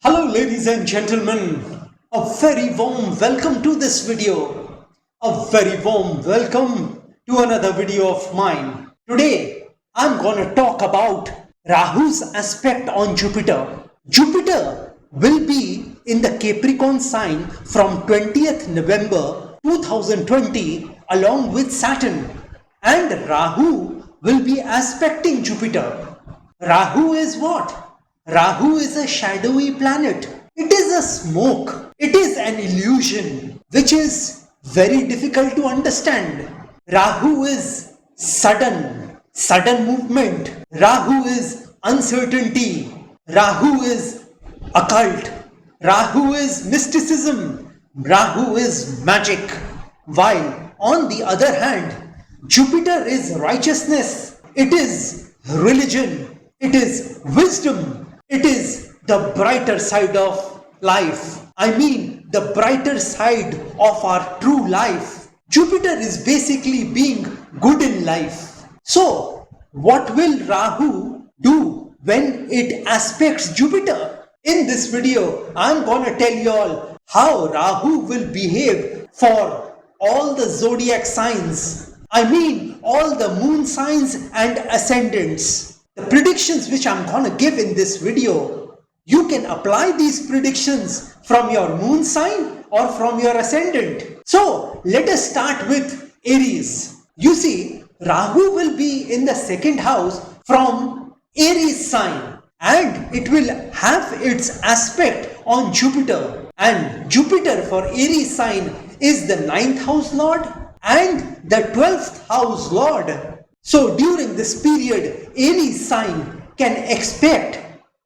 Hello ladies and gentlemen, a very warm welcome to this video. A very warm welcome to another video of mine. Today I'm gonna talk about Rahu's aspect on Jupiter. Jupiter will be in the Capricorn sign from 20th November 2020 along with Saturn, and Rahu will be aspecting Jupiter. Rahu is what? Rahu is a shadowy planet. It is a smoke. It is an illusion which is very difficult to understand. Rahu is sudden movement. Rahu is uncertainty. Rahu is occult. Rahu is mysticism. Rahu is magic. While on the other hand, Jupiter is righteousness. It is religion. It is wisdom. It is the brighter side of life. I mean, the brighter side of our true life. Jupiter is basically being good in life. So, what will Rahu do when it aspects Jupiter? In this video, I'm gonna tell you all how Rahu will behave for all the zodiac signs. I mean, all the moon signs and ascendants. The predictions which I'm gonna give in this video, you can apply these predictions from your moon sign or from your ascendant. So let us start with Aries. You see, Rahu will be in the second house from Aries sign, and it will have its aspect on Jupiter. And Jupiter for Aries sign is the 9th house lord and the 12th house lord. So during this period, Aries sign can expect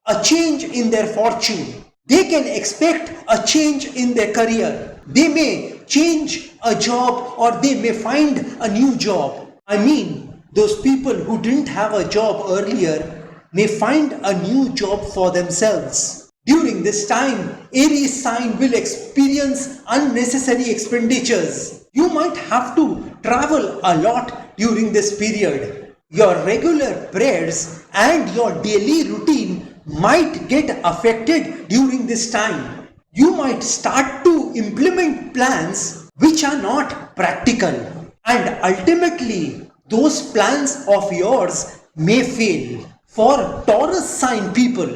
a change in their fortune. They can expect a change in their career. They may change a job or they may find a new job. I mean, those people who didn't have a job earlier may find a new job for themselves. During this time, Aries sign will experience unnecessary expenditures. You might have to travel a lot during this period. Your regular prayers and your daily routine might get affected during this time. You might start to implement plans which are not practical, and ultimately those plans of yours may fail. For Taurus sign people,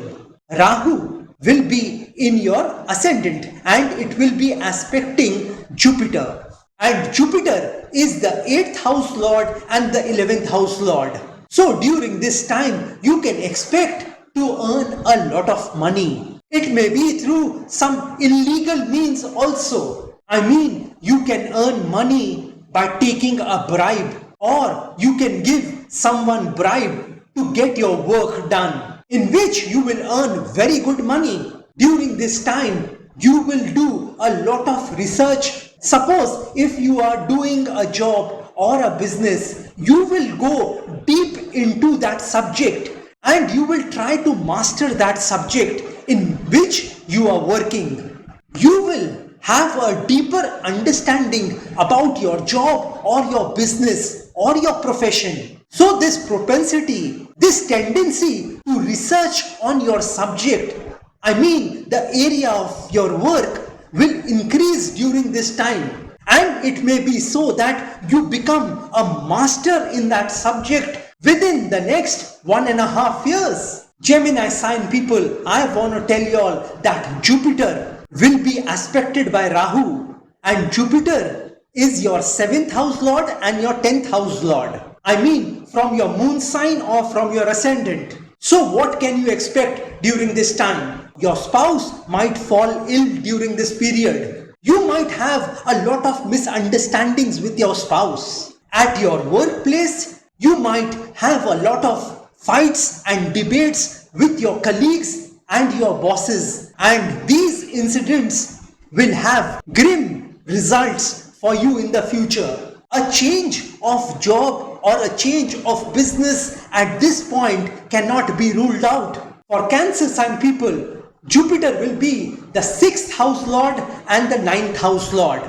Rahu will be in your ascendant and it will be aspecting Jupiter. And Jupiter is the 8th house lord and the 11th house lord. So during this time, you can expect to earn a lot of money. It may be through some illegal means also. I mean, you can earn money by taking a bribe, or you can give someone bribe to get your work done, in which you will earn very good money. During this time, you will do a lot of research. Suppose if you are doing a job or a business, you will go deep into that subject and you will try to master that subject in which you are working. You will have a deeper understanding about your job or your business or your profession. So this propensity, this tendency to research on your subject, I mean the area of your work, will increase during this time, and it may be so that you become a master in that subject within the next 1.5 years. Gemini sign people, I want to tell you all that Jupiter will be aspected by Rahu, and Jupiter is your 7th house lord and your 10th house lord. I mean from your moon sign or from your ascendant. So what can you expect during this time? Your spouse might fall ill during this period. You might have a lot of misunderstandings with your spouse. At your workplace, you might have a lot of fights and debates with your colleagues and your bosses. And these incidents will have grim results for you in the future. A change of job or a change of business at this point cannot be ruled out. For Cancer sign people, Jupiter will be the 6th house lord and the 9th house lord,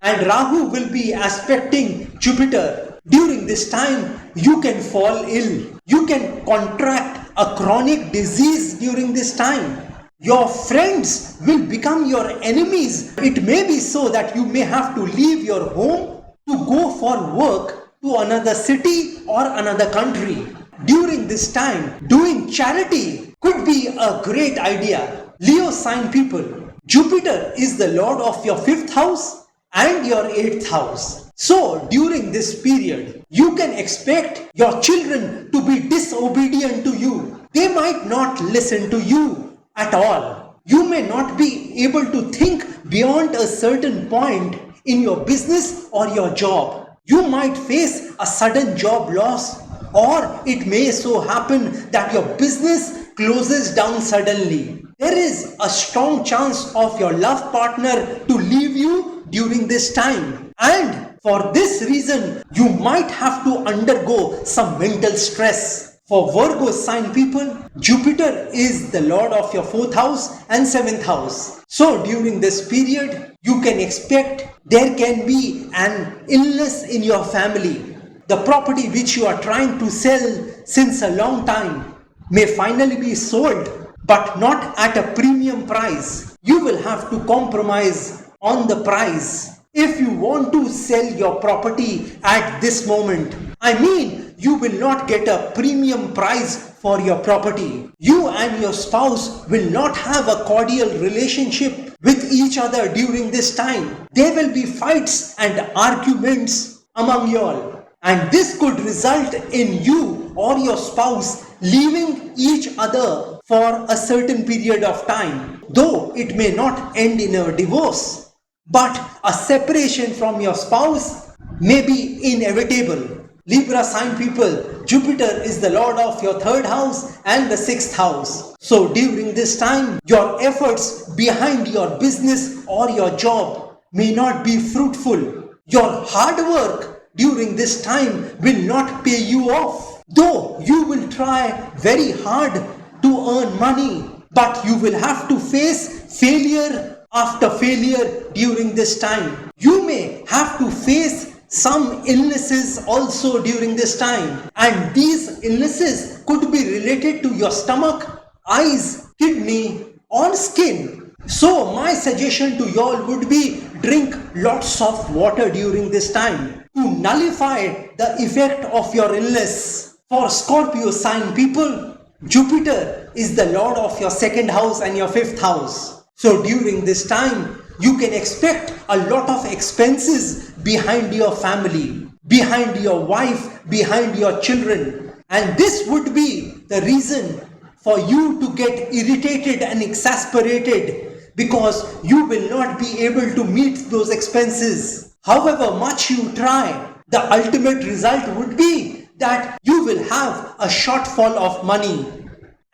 and Rahu will be aspecting Jupiter. During this time, you can fall ill. You can contract a chronic disease during this time. Your friends will become your enemies. It may be so that you may have to leave your home to go for work to another city or another country. During this time, doing charity could be a great idea. Leo sign people, Jupiter is the lord of your 5th house and your 8th house. So during this period, you can expect your children to be disobedient to you. They might not listen to you at all. You may not be able to think beyond a certain point in your business or your job. You might face a sudden job loss, or it may so happen that your business closes down suddenly. There is a strong chance of your love partner to leave you during this time. And for this reason, you might have to undergo some mental stress. For Virgo sign people, Jupiter is the lord of your 4th house and 7th house. So during this period, you can expect there can be an illness in your family. The property which you are trying to sell since a long time may finally be sold, but not at a premium price. You will have to compromise on the price if you want to sell your property at this moment. I mean, you will not get a premium price for your property. You and your spouse will not have a cordial relationship with each other during this time. There will be fights and arguments among you all. And this could result in you or your spouse leaving each other for a certain period of time. Though it may not end in a divorce, but a separation from your spouse may be inevitable. Libra sign people, Jupiter is the lord of your 3rd house and the 6th house. So during this time, your efforts behind your business or your job may not be fruitful. Your hard work during this time will not pay you off. Though you will try very hard to earn money, but you will have to face failure after failure during this time. You may have to face some illnesses also during this time, and these illnesses could be related to your stomach, eyes, kidney or skin. So my suggestion to y'all would be drink lots of water during this time to nullify the effect of your illness. For Scorpio sign people, Jupiter is the lord of your 2nd house and your 5th house. So during this time, you can expect a lot of expenses behind your family, behind your wife, behind your children. And this would be the reason for you to get irritated and exasperated because you will not be able to meet those expenses. However much you try, the ultimate result would be that you will have a shortfall of money.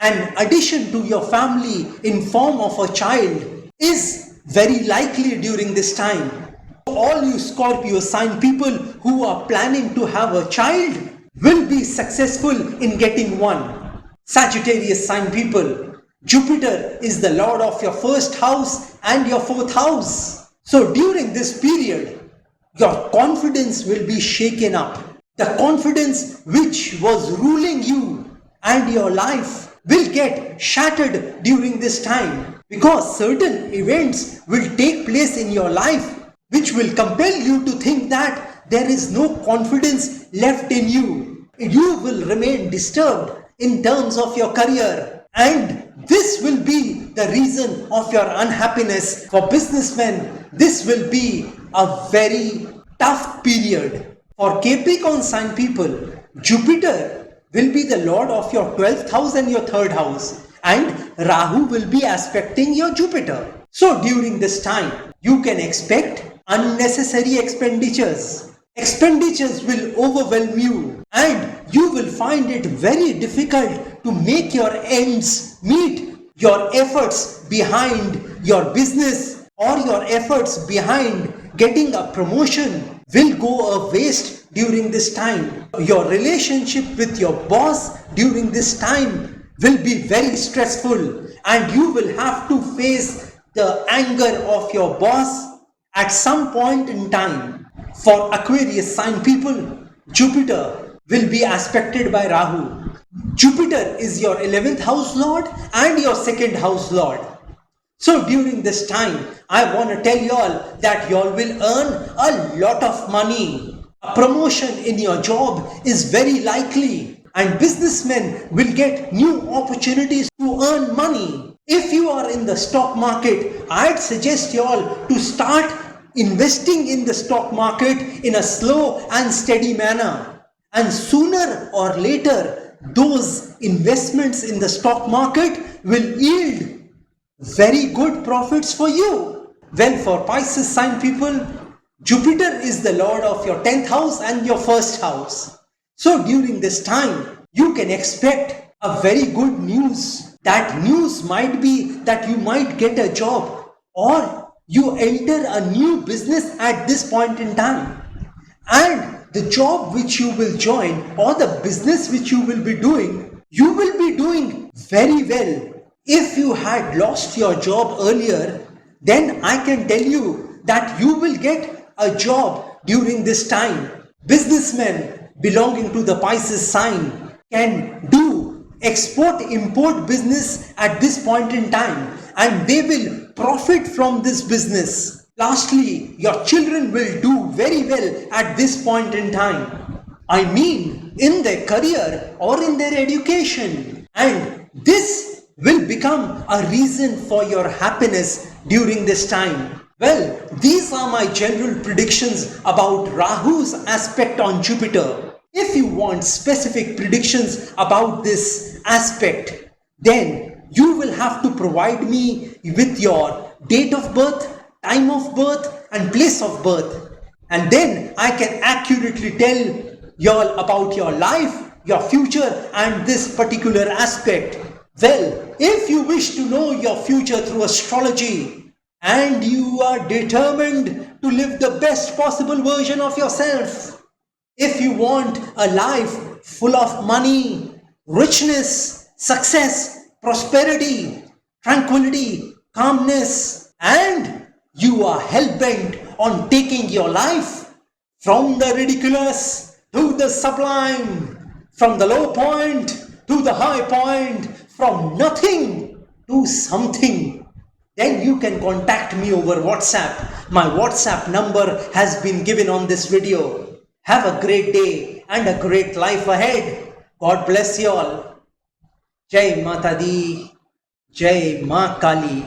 An addition to your family in form of a child is very likely during this time. All you Scorpio sign people who are planning to have a child will be successful in getting one. Sagittarius sign people, Jupiter is the lord of your 1st house and your 4th house. So during this period, your confidence will be shaken up. The confidence which was ruling you and your life will get shattered during this time, because certain events will take place in your life which will compel you to think that there is no confidence left in you. You will remain disturbed in terms of your career, and this will be the reason of your unhappiness. For businessmen, this will be a very tough period. For Capricorn sign people, Jupiter will be the lord of your 12th house and your 3rd house, and Rahu will be aspecting your Jupiter. So during this time, you can expect unnecessary expenditures. Expenditures will overwhelm you, and you will find it very difficult to make your ends meet. Your efforts behind your business or your efforts behind getting a promotion will go a waste during this time. Your relationship with your boss during this time will be very stressful, and you will have to face the anger of your boss at some point in time. For Aquarius sign people, Jupiter will be aspected by Rahu. Jupiter is your 11th house lord and your 2nd house lord. So during this time, I want to tell you all that you all will earn a lot of money. A promotion in your job is very likely, and businessmen will get new opportunities to earn money. If you are in the stock market, I'd suggest you all to start investing in the stock market in a slow and steady manner. And sooner or later, those investments in the stock market will yield very good profits for you. Well, for Pisces sign people, Jupiter is the lord of your 10th house and your first house. So during this time, you can expect a very good news. That news might be that you might get a job or you enter a new business at this point in time. And the job which you will join or the business which you will be doing very well. If you had lost your job earlier, then I can tell you that you will get a job during this time. Businessmen belonging to the Pisces sign can do export-import business at this point in time, and they will profit from this business. Lastly, your children will do very well at this point in time. I mean, in their career or in their education. And this will become a reason for your happiness during this time. Well, these are my general predictions about Rahu's aspect on Jupiter. If you want specific predictions about this aspect, then you will have to provide me with your date of birth, time of birth and place of birth. And then I can accurately tell you all about your life, your future and this particular aspect. Well, if you wish to know your future through astrology and you are determined to live the best possible version of yourself, if you want a life full of money, richness, success, prosperity, tranquility, calmness, and you are hell-bent on taking your life from the ridiculous to the sublime, from the low point to the high point, from nothing to something, then you can contact me over WhatsApp. My WhatsApp number has been given on this video. Have a great day and a great life ahead. God bless you all. Jai Mata Di, Jai Ma Kali.